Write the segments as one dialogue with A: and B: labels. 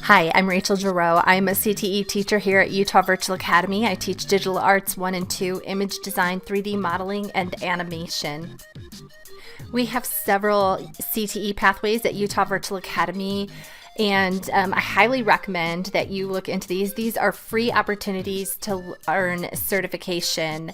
A: Hi, I'm Rachel Girot. I'm a CTE teacher here at Utah Virtual Academy. I teach Digital Arts 1 and 2, image design, 3D modeling, and animation. We have several CTE pathways at Utah Virtual Academy, and I highly recommend that you look into these. These are free opportunities to earn certification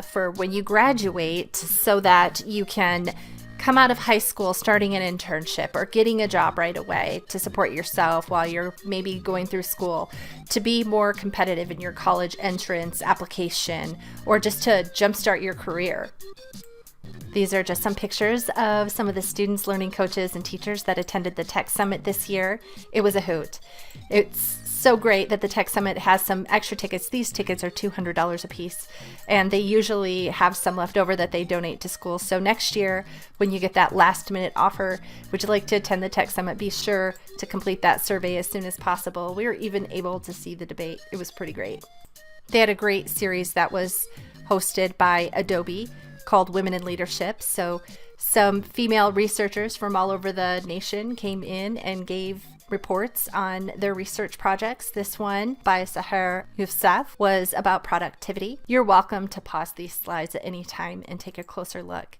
A: for when you graduate so that you can come out of high school starting an internship or getting a job right away to support yourself while you're maybe going through school, to be more competitive in your college entrance application, or just to jumpstart your career. These are just some pictures of some of the students, learning coaches, and teachers that attended the Tech Summit this year. It was a hoot. It's so great that the Tech Summit has some extra tickets. These tickets are $200 a piece, and they usually have some left over that they donate to schools. So next year, when you get that last minute offer, would you like to attend the Tech Summit, be sure to complete that survey as soon as possible. We were even able to see the debate. It was pretty great. They had a great series that was hosted by Adobe called Women in Leadership. So some female researchers from all over the nation came in and gave reports on their research projects. This one by Sahar Yousaf was about productivity. You're welcome to pause these slides at any time and take a closer look.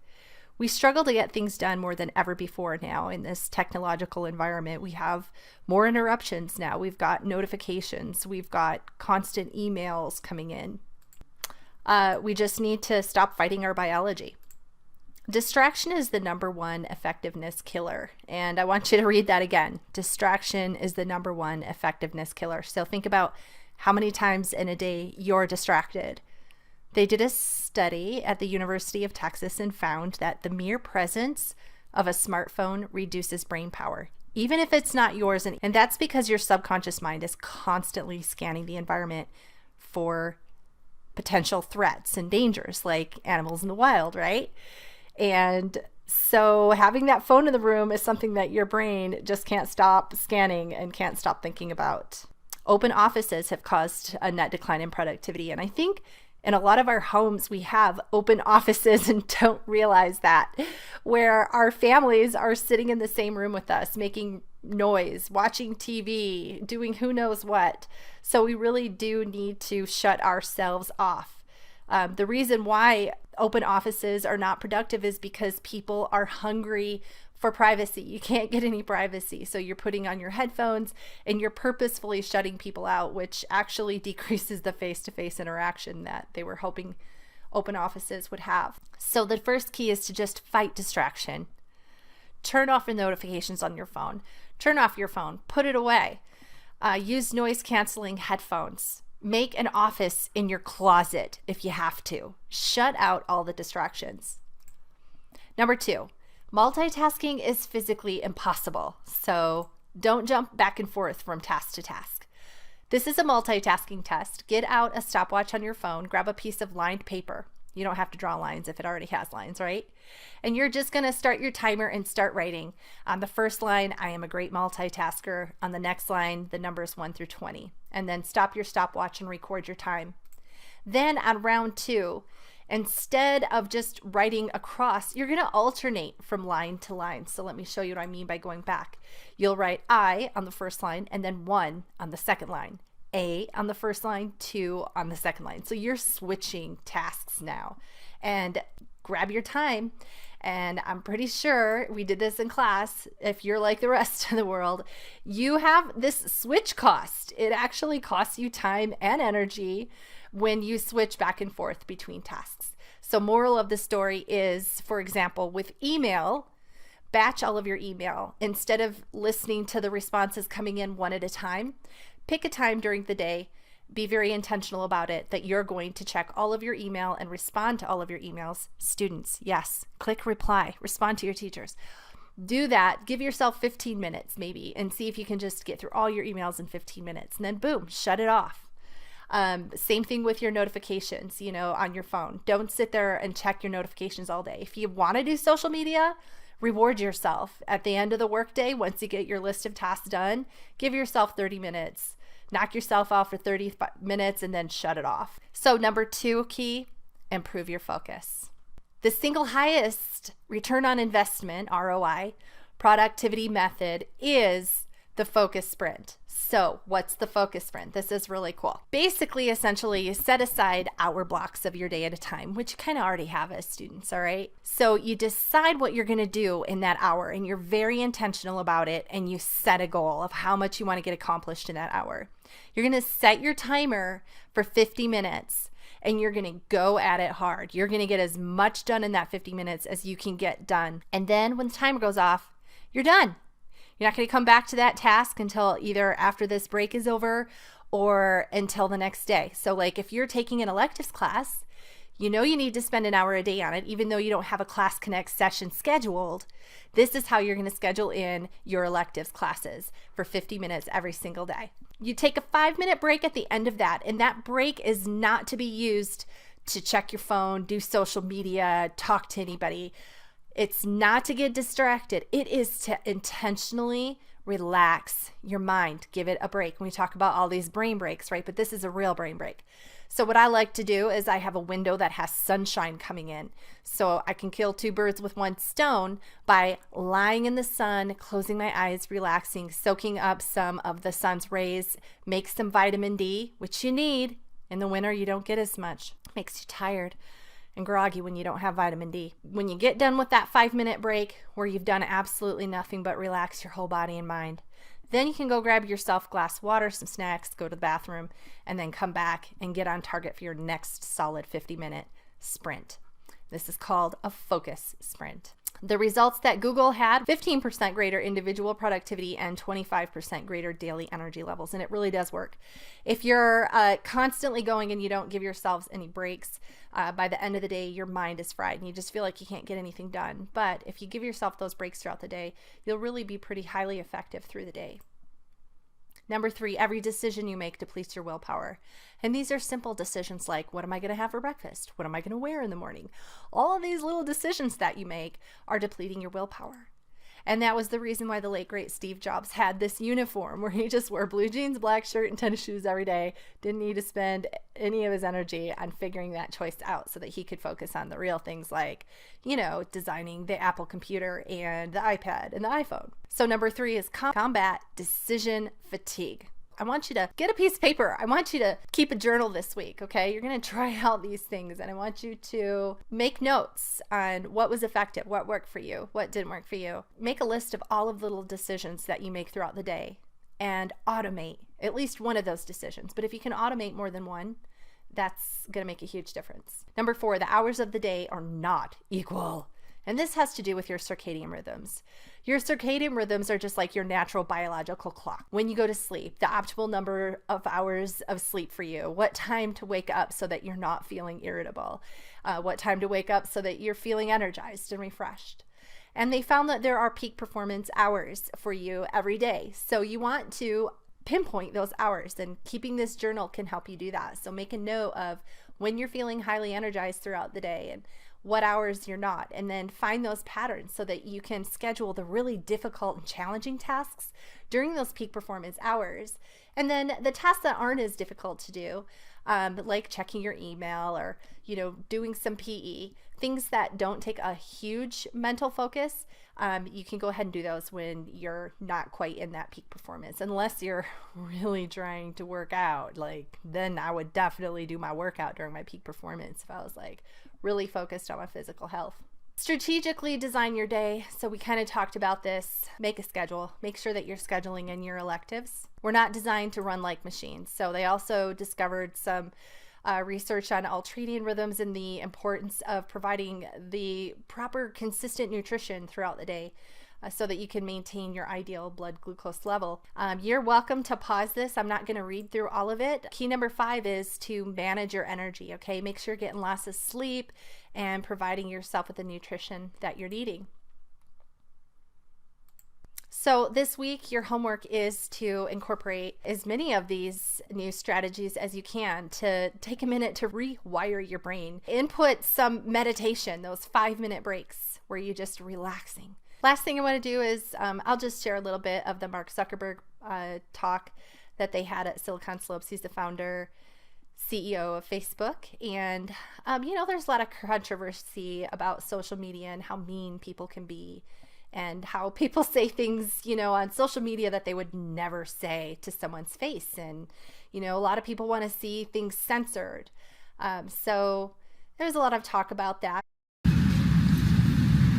A: We struggle to get things done more than ever before now in this technological environment. We have more interruptions now. We've got notifications. We've got constant emails coming in. We just need to stop fighting our biology. Distraction is the number one effectiveness killer. And I want you to read that again. Distraction is the number one effectiveness killer. So think about how many times in a day you're distracted. They did a study at the University of Texas and found that the mere presence of a smartphone reduces brain power, even if it's not yours. And that's because your subconscious mind is constantly scanning the environment for potential threats and dangers like animals in the wild, right? And so having that phone in the room is something that your brain just can't stop scanning and can't stop thinking about. Open offices have caused a net decline in productivity. And I think in a lot of our homes, we have open offices and don't realize that, where our families are sitting in the same room with us, making noise, watching TV, doing who knows what. So we really do need to shut ourselves off. The reason why open offices are not productive is because people are hungry for privacy. You can't get any privacy. So you're putting on your headphones and you're purposefully shutting people out, which actually decreases the face-to-face interaction that they were hoping open offices would have. So the first key is to just fight distraction. Turn off the notifications on your phone. Turn off your phone. Put it away. Use noise-canceling headphones. Make an office in your closet if you have to. Shut out all the distractions. Number 2, multitasking is physically impossible. So don't jump back and forth from task to task. This is a multitasking test. Get out a stopwatch on your phone. Grab a piece of lined paper. You don't have to draw lines if it already has lines, right? And you're just going to start your timer and start writing. On the first line, I am a great multitasker. On the next line, the numbers 1 through 20. And then stop your stopwatch and record your time. Then on round 2, instead of just writing across, you're going to alternate from line to line. So let me show you what I mean by going back. You'll write I on the first line and then 1 on the second line. A on the first line, 2 on the second line. So you're switching tasks now. And grab your time. And I'm pretty sure we did this in class. If you're like the rest of the world, you have this switch cost. It actually costs you time and energy when you switch back and forth between tasks. So moral of the story is, for example, with email, batch all of your email. Instead of listening to the responses coming in one at a time, pick a time during the day. Be very intentional about it, that you're going to check all of your email and respond to all of your emails. Students, yes, click reply, respond to your teachers. Do that. Give yourself 15 minutes maybe and see if you can just get through all your emails in 15 minutes. And then boom, shut it off. Same thing with your notifications, on your phone. Don't sit there and check your notifications all day. If you want to do social media, reward yourself. At the end of the workday, once you get your list of tasks done, give yourself 30 minutes. Knock yourself off for 30 minutes and then shut it off. So number 2 key, improve your focus. The single highest return on investment, ROI, productivity method is the focus sprint. So what's the focus sprint? This is really cool. Basically, essentially, you set aside hour blocks of your day at a time, which you kind of already have as students, all right? So you decide what you're going to do in that hour, and you're very intentional about it, and you set a goal of how much you want to get accomplished in that hour. You're going to set your timer for 50 minutes, and you're going to go at it hard. You're going to get as much done in that 50 minutes as you can get done. And then when the timer goes off, you're done. You're not going to come back to that task until either after this break is over or until the next day. So like if you're taking an electives class, you know you need to spend an hour a day on it, even though you don't have a Class Connect session scheduled. This is how you're going to schedule in your electives classes for 50 minutes every single day. You take a 5-minute break at the end of that, and that break is not to be used to check your phone, do social media, talk to anybody. It's not to get distracted. It is to intentionally relax your mind. Give it a break. We talk about all these brain breaks, right? But this is a real brain break. So what I like to do is I have a window that has sunshine coming in. So I can kill 2 birds with 1 stone by lying in the sun, closing my eyes, relaxing, soaking up some of the sun's rays, make some vitamin D, which you need. In the winter, you don't get as much. Makes you tired and groggy when you don't have vitamin D. When you get done with that 5-minute break where you've done absolutely nothing but relax your whole body and mind, then you can go grab yourself a glass of water, some snacks, go to the bathroom, and then come back and get on target for your next solid 50-minute sprint. This is called a focus sprint. The results that Google had, 15% greater individual productivity and 25% greater daily energy levels. And it really does work. If you're constantly going and you don't give yourselves any breaks, by the end of the day, your mind is fried and you just feel like you can't get anything done. But if you give yourself those breaks throughout the day, you'll really be pretty highly effective through the day. Number 3, every decision you make depletes your willpower. And these are simple decisions like, what am I going to have for breakfast? What am I going to wear in the morning? All of these little decisions that you make are depleting your willpower. And that was the reason why the late, great Steve Jobs had this uniform where he just wore blue jeans, black shirt, and tennis shoes every day. Didn't need to spend any of his energy on figuring that choice out so that he could focus on the real things like, designing the Apple computer and the iPad and the iPhone. So number 3 is combat decision fatigue. I want you to get a piece of paper. I want you to keep a journal this week, okay? You're going to try out these things, and I want you to make notes on what was effective, what worked for you, what didn't work for you. Make a list of all of the little decisions that you make throughout the day and automate at least one of those decisions. But if you can automate more than one, that's going to make a huge difference. Number 4, the hours of the day are not equal. And this has to do with your circadian rhythms. Your circadian rhythms are just like your natural biological clock. When you go to sleep, the optimal number of hours of sleep for you, what time to wake up so that you're not feeling irritable, what time to wake up so that you're feeling energized and refreshed. And they found that there are peak performance hours for you every day. So you want to pinpoint those hours, and keeping this journal can help you do that. So make a note of when you're feeling highly energized throughout the day and what hours you're not, and then find those patterns so that you can schedule the really difficult and challenging tasks during those peak performance hours. And then the tasks that aren't as difficult to do, like checking your email or, doing some PE, things that don't take a huge mental focus, you can go ahead and do those when you're not quite in that peak performance. Unless you're really trying to work out, then I would definitely do my workout during my peak performance if I was really focused on my physical health. Strategically design your day. So we kind of talked about this. Make a schedule. Make sure that you're scheduling in your electives. We're not designed to run like machines. So they also discovered some research on ultradian rhythms and the importance of providing the proper consistent nutrition throughout the day so that you can maintain your ideal blood glucose level. You're welcome to pause this. I'm not going to read through all of it. Key number 5 is to manage your energy, okay? Make sure you're getting lots of sleep and providing yourself with the nutrition that you're needing. So this week, your homework is to incorporate as many of these new strategies as you can to take a minute to rewire your brain. Input some meditation, those 5-minute breaks where you're just relaxing. Last thing I want to do is I'll just share a little bit of the Mark Zuckerberg talk that they had at Silicon Slopes. He's the founder, CEO of Facebook. And, there's a lot of controversy about social media and how mean people can be and how people say things, on social media that they would never say to someone's face. And, a lot of people want to see things censored. So there's a lot of talk about that.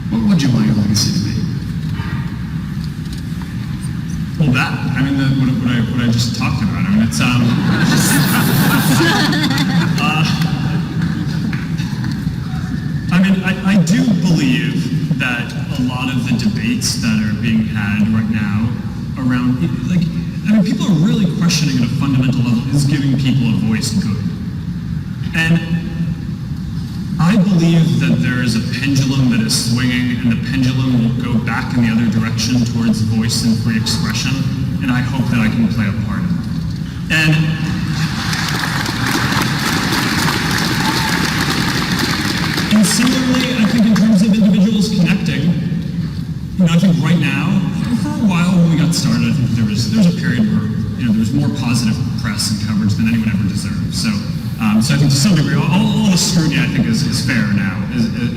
B: What would you want your legacy to be? Well, that. I mean, what I just talked about. I mean, it's I do believe that a lot of the debates that are being had right now around, people are really questioning at a fundamental level, is giving people a voice good? And I believe that there is a pendulum that is swinging, and the pendulum will go back in the other direction towards voice and free expression, and I hope that I can play a part in it. And similarly, I think in terms of individuals connecting, I think right now, for a while when we got started, I think there was a period where there was more positive press and coverage than anyone ever deserved. So I think to some degree, all the scrutiny I think is fair now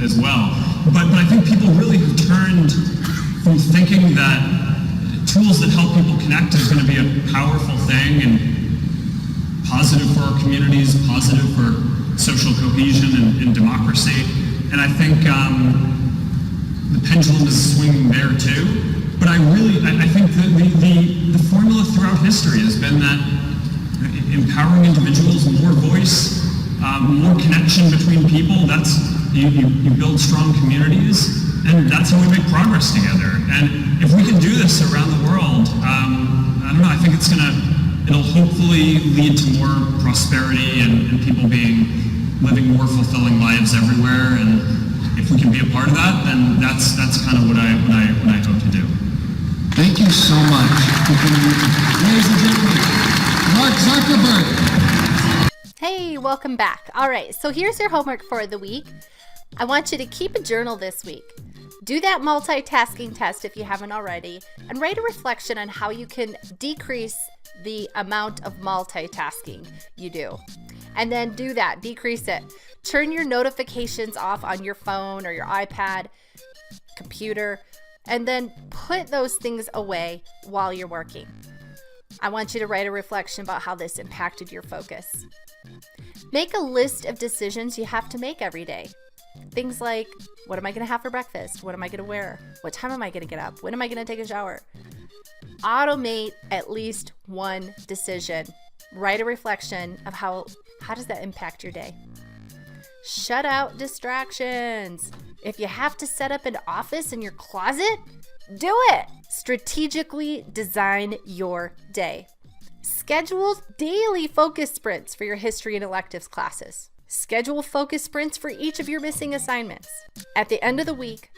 B: as well. But I think people really have turned from thinking that tools that help people connect is going to be a powerful thing and positive for our communities, positive for social cohesion and democracy. And I think the pendulum is swinging there too. But I think the formula throughout history has been that empowering individuals, more voice, more connection between people, you build strong communities, and that's how we make progress together. And if we can do this around the world, I don't know, I think it'll hopefully lead to more prosperity and people living more fulfilling lives everywhere. And if we can be a part of that, then that's kind of what I hope to do.
C: Thank you so much. Ladies and gentlemen, Mark Zuckerberg.
A: Hey, welcome back. All right, so here's your homework for the week. I want you to keep a journal this week. Do that multitasking test if you haven't already, and write a reflection on how you can decrease the amount of multitasking you do. And then do that, decrease it. Turn your notifications off on your phone or your iPad, computer, and then put those things away while you're working. I want you to write a reflection about how this impacted your focus. Make a list of decisions you have to make every day. Things like, what am I going to have for breakfast? What am I going to wear? What time am I going to get up? When am I going to take a shower? Automate at least one decision. Write a reflection of how does that impact your day. Shut out distractions. If you have to set up an office in your closet, do it. Strategically design your day. Schedule daily focus sprints for your history and electives classes. Schedule focus sprints for each of your missing assignments. At the end of the week,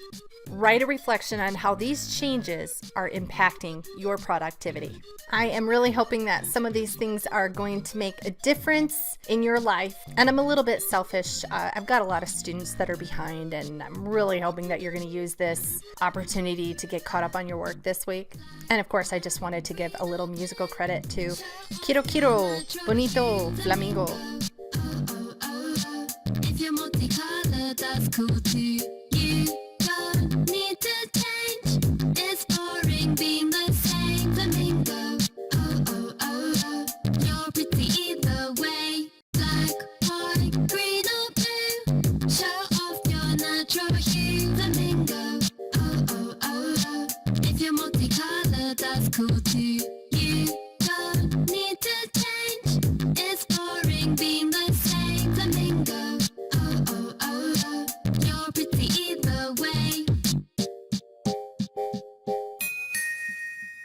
A: write a reflection on how these changes are impacting your productivity. I am really hoping that some of these things are going to make a difference in your life. And I'm a little bit selfish. I've got a lot of students that are behind, and I'm really hoping that you're going to use this opportunity to get caught up on your work this week. And of course, I just wanted to give a little musical credit to Kiro Kiro, Bonito, Flamingo.
D: If you're multicolored, that's cool too. You don't need to change. It's boring being the same flamingo. Oh. You're pretty either way. Black, white, green or blue. Show off your natural hue, flamingo. Oh. If you're multicolored, that's cool too. You don't need to change.